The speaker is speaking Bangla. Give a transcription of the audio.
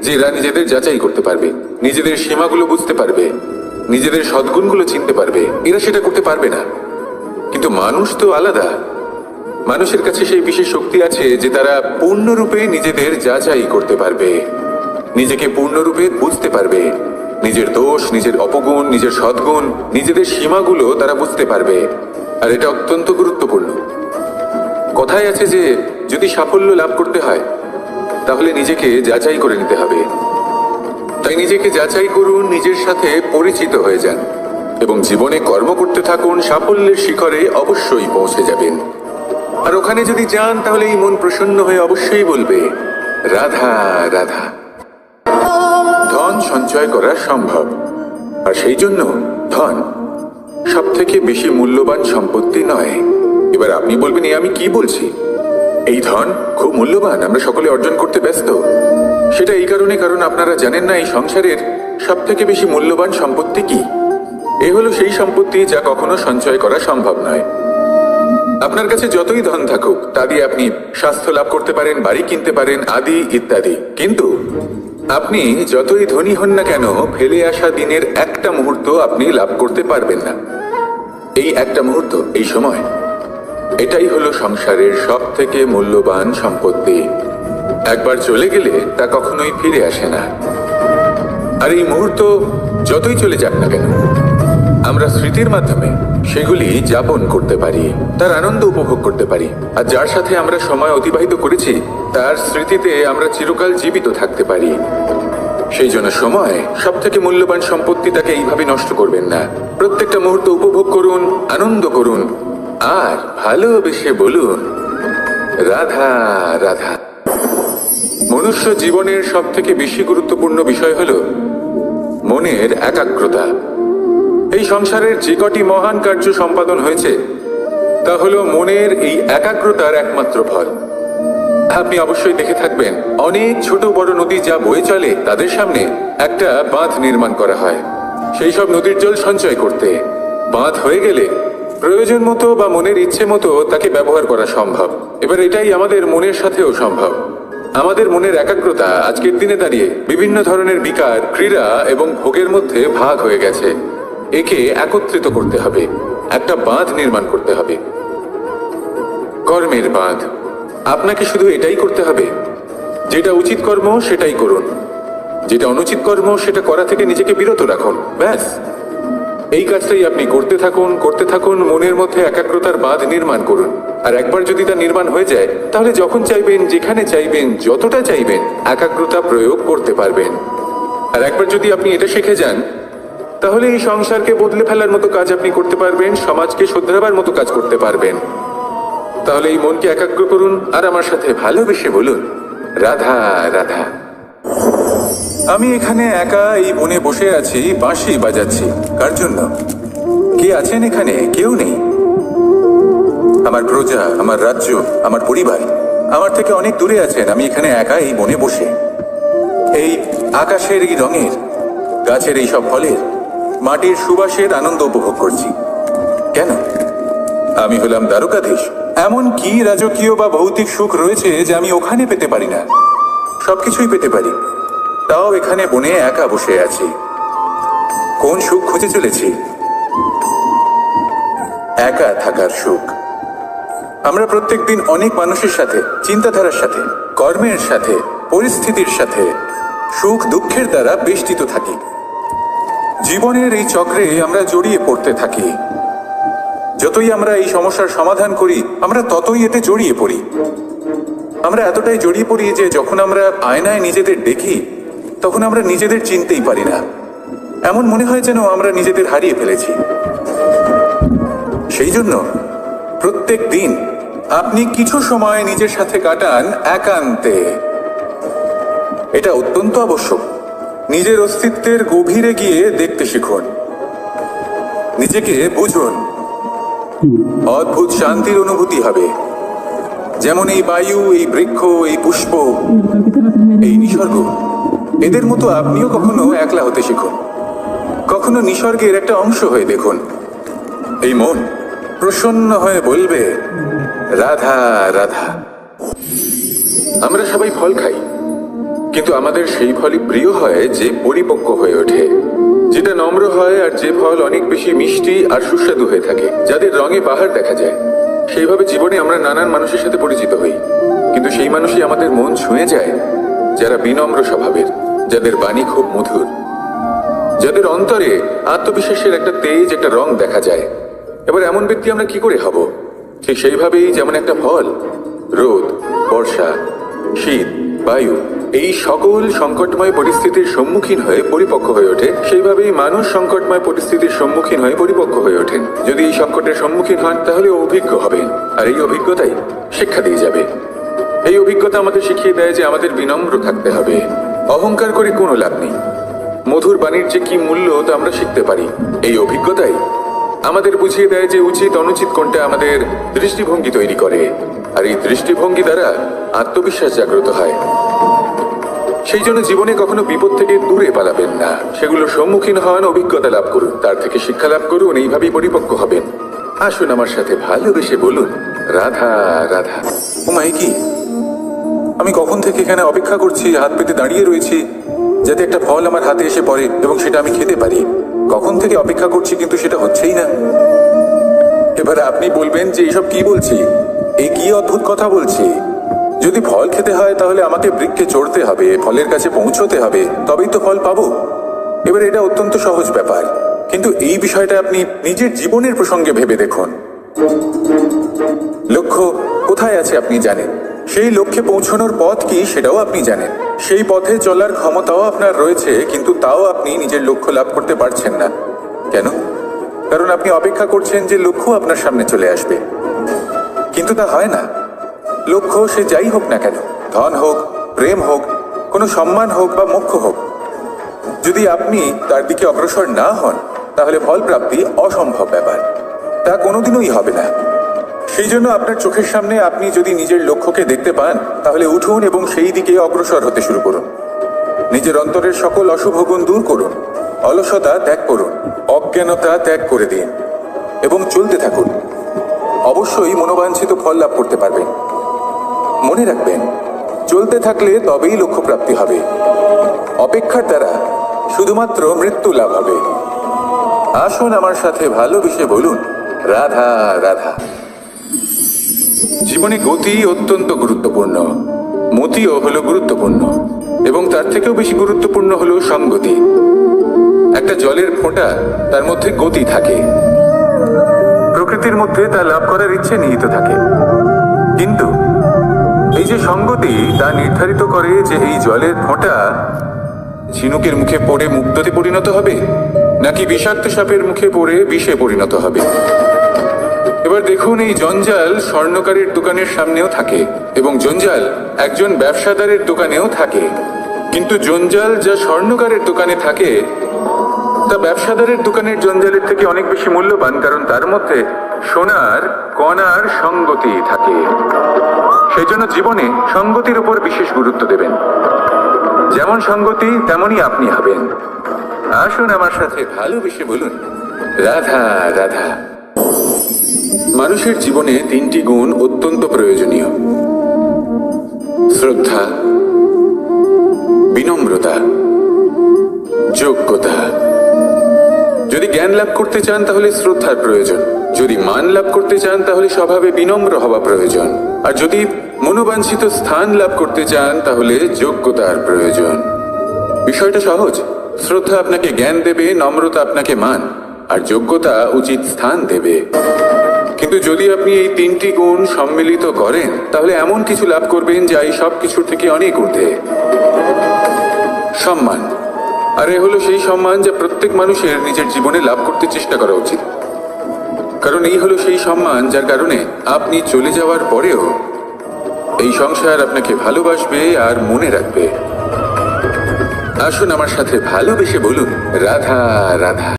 যে এরা নিজেদের যাচাই করতে পারবে, নিজেদের সীমাগুলো বুঝতে পারবে, নিজেদের সদ্গুণগুলো চিনতে পারবে। এরা সেটা করতে পারবে না। কিন্তু মানুষ তো আলাদা। মানুষের কাছে সেই বিশেষ শক্তি আছে যে তারা পূর্ণরূপে নিজেদের যাচাই করতে পারবে, নিজেকে পূর্ণরূপে বুঝতে পারবে, নিজের দোষ, নিজের অপগুণ, নিজের সদ্গুণ, নিজেদের সীমাগুলো তারা বুঝতে পারবে। আর এটা অত্যন্ত গুরুত্বপূর্ণ। কথায় আছে যে যদি সাফল্য লাভ করতে হয় তাহলে নিজেকে যাচাই করে নিতে হবে। তাই নিজেকে যাচাই করুন, নিজের সাথে পরিচিত হয়ে যান এবং জীবনে কর্ম করতে থাকুন। সাফল্যের শিখরে অবশ্যই পৌঁছে যাবেন। আর ওখানে যদি যান তাহলে এই মন প্রসন্ন হয়ে অবশ্যই বলবে, রাধা রাধা। ধন সঞ্চয় করা সম্ভব, আর সেই জন্য ধন সব থেকে বেশি মূল্যবান সম্পত্তি নয়। এবার আপনি বলবেন, আমি কি বলছি? এই ধন খুব মূল্যবান, আমরা সকলে অর্জন করতে ব্যস্ত। সেটা এই কারণে, কারণ আপনারা জানেন না এই সংসারের সব থেকে বেশি মূল্যবান সম্পত্তি কি। এ হলো সেই সম্পত্তি যা কখনো সঞ্চয় করা সম্ভব নয়। আপনার কাছে যতই ধন থাকুক তা দিয়ে আপনি স্বাস্থ্য লাভ করতে পারেন, বাড়ি কিনতে পারেন, আদি ইত্যাদি। কিন্তু আপনি যতই ধনী হন না কেন, ফেলে আসা দিনের একটা মুহূর্ত আপনি লাভ করতে পারবেন না। এই একটা মুহূর্ত, এই সময়, এটাই হলো সংসারের সব থেকে মূল্যবান সম্পত্তি। একবার চলে গেলে তা কখনোই ফিরে আসে না। আর এই মুহূর্ত যতই চলে যাক না কেন, আমরা স্মৃতির মাধ্যমে সেগুলি যাপন করতে পারি, তার আনন্দ উপভোগ করতে পারি। আর যার সাথে আমরা সময় অতিবাহিত করেছি তার স্মৃতিতে আমরা চিরকাল জীবিত থাকতে পারি। সেই জন্য সময় সব থেকে মূল্যবান সম্পত্তি, তাকে এইভাবে নষ্ট করবেন না। প্রত্যেকটা মুহূর্ত উপভোগ করুন, আনন্দ করুন, আর ভালোবেসে বলুন, রাধা রাধা। মনুষ্য জীবনের সব থেকে বেশি গুরুত্বপূর্ণ বিষয় হল মনের একাগ্রতা। এই সংসারের যে কটি মহান কার্য সম্পাদন হয়েছে তা হলো মনের এই একাগ্রতার একমাত্র ফল। আপনি অবশ্যই দেখে থাকবেন, অনেক ছোট বড় নদী যা বয়ে চলে তাদের সামনে একটা বাঁধ নির্মাণ করা হয় সেই সব নদীর জল সঞ্চয় করতে। বাঁধ হয়ে গেলে প্রয়োজন মতো বা মনের ইচ্ছে মতো তাকে ব্যবহার করা সম্ভব। এবার এটাই আমাদের মনের সাথেও সম্ভব। আমাদের মনের একাগ্রতা আজকের দিনে দাঁড়িয়ে বিভিন্ন ধরনের বিকার, ক্রীড়া এবং ভোগের মধ্যে ভাগ হয়ে গেছে। একে একত্রিত করতে হবে, একটা বাঁধ নির্মাণ করতে হবে, কর্মের বাঁধ। আপনাকে শুধু এটাই করতে হবে, যেটা উচিত কর্ম সেটাই করুন, যেটা অনুচিত কর্ম সেটা করা থেকে নিজেকে বিরত রাখুন। ব্যাস, এই কাজটাই আপনি করতে থাকুন, করতে থাকুন। মনের মধ্যে একাগ্রতার বাঁধ নির্মাণ করুন। আর একবার যদি তা নির্মাণ হয়ে যায় তাহলে যখন চাইবেন, যেখানে চাইবেন, যতটা চাইবেন একাগ্রতা প্রয়োগ করতে পারবেন। আর একবার যদি আপনি এটা শিখে যান তাহলে এই সংসারকে বদলে ফেলার মতো কাজ আপনি করতে পারবেন, সমাজকে শোধরাবার মতো কাজ করতে পারবেন। তাহলে এই মনকে একাগ্র করুন আর আমার সাথে ভালোবেসে বলুন, রাধা রাধা। আমি এখানে একা এই বনে বসে আছি, বাঁশি বাজাচ্ছি। কার জন্য? কে আছেন এখানে? কেউ নেই। আমার প্রজা, আমার রাজ্য, আমার পরিবার আমার থেকে অনেক দূরে আছেন। আমি এখানে একা এই বনে বসে এই আকাশের এই রঙের, গাছের এই সব ফলের, মাটির সুবাসের আনন্দ উপভোগ করছি। কেন? আমি হলাম দ্বারকাধীশ। এমন কি রাজকীয় বা ভৌতিক সুখ রয়েছে যে আমি ওখানে পেতে পারি না? সবকিছুই পেতে পারি, তাও এখানে বনে একা বসে আছি। কোন সুখ খুঁজে চলেছি? একা থাকার সুখ। আমরা প্রত্যেকদিন অনেক মানুষের সাথে, চিন্তাধারার সাথে, কর্মের সাথে, পরিস্থিতির সাথে, সুখ দুঃখের দ্বারা বেষ্টিত থাকি। জীবনের এই চক্রে আমরা জড়িয়ে পড়তে থাকি। যতই আমরা এই সমস্যার সমাধান করি আমরা ততই এতে জড়িয়ে পড়ি। আমরা এতটাই জড়িয়ে পড়ি যে যখন আমরা আয়নায় নিজেদের দেখি তখন আমরা নিজেদের চিনতেই পারি না। এমন মনে হয় যেন আমরা নিজেদের হারিয়ে ফেলেছি। সেই জন্য প্রত্যেক দিন আপনি কিছু সময় নিজের সাথে কাটান একান্তে। এটা অত্যন্ত আবশ্যক। নিজের অস্তিত্বের গভীরে গিয়ে দেখতে শিখুন, নিজেকে বুঝুন। অদ্ভুত শান্তির অনুভূতি হবে। যেমন এই বায়ু, এই বৃক্ষ, এই পুষ্প, এই নিসর্গ, এদের মতো আপনিও কখনো একলা হতে শিখুন। কখনো নিসর্গের একটা অংশ হয়ে দেখুন। এই মন প্রসন্ন হয়ে বলবে, রাধা রাধা। আমরা সবাই ফল খাই, কিন্তু আমাদের সেই ফলই প্রিয় হয় যে পরিপক্ক হয়ে ওঠে, যেটা নম্র হয়, আর যে ফল অনেক বেশি মিষ্টি আর সুস্বাদু হয়ে থাকে, যাদের রঙে বাহার দেখা যায়। সেইভাবে জীবনে আমরা নানান মানুষের সাথে পরিচিত হই, কিন্তু সেই মানুষই আমাদের মন ছুঁয়ে যায় যারা বিনম্র স্বভাবের, যাদের বাণী খুব মধুর, যাদের অন্তরে আত্মবিশ্বাসের একটা তেজ, একটা রং দেখা যায়। এবার এমন ব্যক্তি আমরা কি করে হব? ঠিক সেইভাবেই যেমন একটা ফল রোদ, বর্ষা, শীত, বায়ু এই সকল সংকটময় পরিস্থিতির সম্মুখীন হয়ে পরিপক্ক হয়ে ওঠে, সেইভাবেই মানুষ সংকটময় পরিস্থিতির সম্মুখীন হয়ে পরিপক্ক হয়ে ওঠেন। যদি এই সংকটের সম্মুখীন হন তাহলে অভিজ্ঞ হবেন, আর এই অভিজ্ঞতাই শিক্ষা দিয়ে যাবে। এই অভিজ্ঞতা আমাদের শিখিয়ে দেয় যে আমাদের বিনম্র থাকতে হবে। অহংকার করে কোনো লাভ নেই। মধুর বাণীর যে কি মূল্য তা আমরা শিখতে পারি। এই অভিজ্ঞতাই আমাদের বুঝিয়ে দেয় যে উচিত অনুচিত কোনটা আমাদের দৃষ্টিভঙ্গি তৈরি করে, আর এই দৃষ্টিভঙ্গি দ্বারা আত্মবিশ্বাস জাগ্রত হয়। সেই জন্য জীবনে কখনো বিপদ থেকে দূরে পালাবেন না, সেগুলোর সম্মুখীন হন, অভিজ্ঞতা লাভ করুন, তার থেকে শিক্ষা লাভ করুন, এইভাবেই পরিপক্ক হবেন। আসুন আমার সাথে ভালোবেসে বলুন, রাধা রাধা। ও মাই কি, আমি কখন থেকে এখানে অপেক্ষা করছি, হাত পেতে দাঁড়িয়ে রয়েছি যাতে একটা ফল আমার হাতে এসে পড়ে এবং সেটা আমি খেতে পারি। কখন থেকে অপেক্ষা করছি, কিন্তু সেটা হচ্ছেই না। এবার আপনি বলবেন যে এসব কি বলছি, এই কি অদ্ভুত কথা বলছি। যদি ফল খেতে হয় তাহলে আমাকে বৃক্ষে চড়তে হবে, ফলের কাছে পৌঁছতে হবে, তবেই তো ফল পাবো। এবার এটা অত্যন্ত সহজ ব্যাপার, কিন্তু এই বিষয়টা আপনি নিজের জীবনের প্রসঙ্গে ভেবে দেখুন। লক্ষ্য কোথায় আছে আপনি জানেন, সেই লক্ষ্যে পৌঁছানোর পথ কি সেটাও আপনি জানেন, সেই পথে চলার ক্ষমতাও আপনার রয়েছে, কিন্তু তাও আপনি নিজের লক্ষ্য লাভ করতে পারছেন না। কেন? কারণ আপনি অপেক্ষা করছেন যে লক্ষ্য আপনার সামনে চলে আসবে, কিন্তু তা হয় না। লক্ষ্য সে যাই হোক না কেন, ধন হোক, প্রেম হোক, কোনো সম্মান হোক বা মোক্ষ হোক, যদি আপনি তার দিকে অগ্রসর না হন তাহলে ফল প্রাপ্তি অসম্ভব ব্যাপার, তা কোনোদিনই হবে না। সেই জন্য আপনার চোখের সামনে আপনি যদি নিজের লক্ষ্যকে দেখতে পান তাহলে উঠুন এবং সেই দিকে অগ্রসর হতে শুরু করুন। নিজের অন্তরের সকল অশুভ গুণ দূর করুন, অলসতা ত্যাগ করুন, অজ্ঞানতা ত্যাগ করে দিন এবং চলতে থাকুন। অবশ্যই মনোবাঞ্ছিত ফল লাভ করতে পারবেন। মনে রাখবেন, চলতে থাকলে তবেই লক্ষ্য প্রাপ্তি হবে। অপেক্ষার দ্বারা শুধুমাত্র মৃত্যু লাভ হবে। আসুন আমার সাথে ভালোবেসে বলুন, রাধা রাধা। জীবনে গতি অত্যন্ত গুরুত্বপূর্ণ, মতিও হলো গুরুত্বপূর্ণ, এবং তার থেকেও বেশি গুরুত্বপূর্ণ হলো সঙ্গতি। একটা জলের ফোঁটা, তার মধ্যে গতি থাকে, প্রকৃতির মধ্যে তা লাভ করার ইচ্ছে নিহিত থাকে, কিন্তু এই যে সঙ্গতি তা নির্ধারিত করে যে এই জলের ফোঁটা ঝিনুকের মুখে পড়ে মুক্ততে পরিণত হবে নাকি বিষাক্ত সাপের মুখে পড়ে বিষে পরিণত হবে। এবার দেখুন, এই জঞ্জাল স্বর্ণকারের দোকানের সামনেও থাকে এবং জঞ্জাল একজন ব্যবসাদারের দোকানেও থাকে, কিন্তু জঞ্জাল যা স্বর্ণকারের দোকানে থাকে তা ব্যবসাদারের দোকানের জঞ্জালের থেকে অনেক বেশি মূল্যবান, কারণ তার মধ্যে সোনার কণার সঙ্গতি থাকে। সেই জন্য জীবনে সঙ্গতির উপর বিশেষ গুরুত্ব দেবেন। যেমন সঙ্গতি তেমনই আপনি হবেন। আসুন আমার সাথে ভালোবেসে বলুন, রাধা রাধা। মানুষের জীবনে তিনটি গুণ অত্যন্ত প্রয়োজনীয়: শ্রদ্ধা, বিনম্রতা, যোগ্যতা। যদি জ্ঞান লাভ করতে চান তাহলে শ্রদ্ধার প্রয়োজন, যদি মান লাভ করতে চান তাহলে স্বভাবে বিনম্র হওয়া প্রয়োজন, আর যদি মনোবাঞ্ছিত স্থান লাভ করতে চান তাহলে যোগ্যতার প্রয়োজন। বিষয়টা সহজ। শ্রদ্ধা আপনাকে জ্ঞান দেবে, নম্রতা আপনাকে মান, আর যোগ্যতা উচিত স্থান দেবে। কিন্তু যদি আপনি এই তিনটি গুণ সম্মিলিত করেন তাহলে এমন কিছু লাভ করবেন যা এই সব কিছুর থেকে অনেক ঊর্ধ্বে। সম্মান। আর এ হলো সেই সম্মান যা প্রত্যেক মানুষের নিজের জীবনে লাভ করতে চেষ্টা করা উচিত, কারণ এই হলো সেই সম্মান যার কারণে আপনি চলে যাওয়ার পরেও এই সংসার আপনাকে ভালোবাসবে আর মনে রাখবে। আসুন আমার সাথে ভালোবেসে বলুন, রাধা রাধা।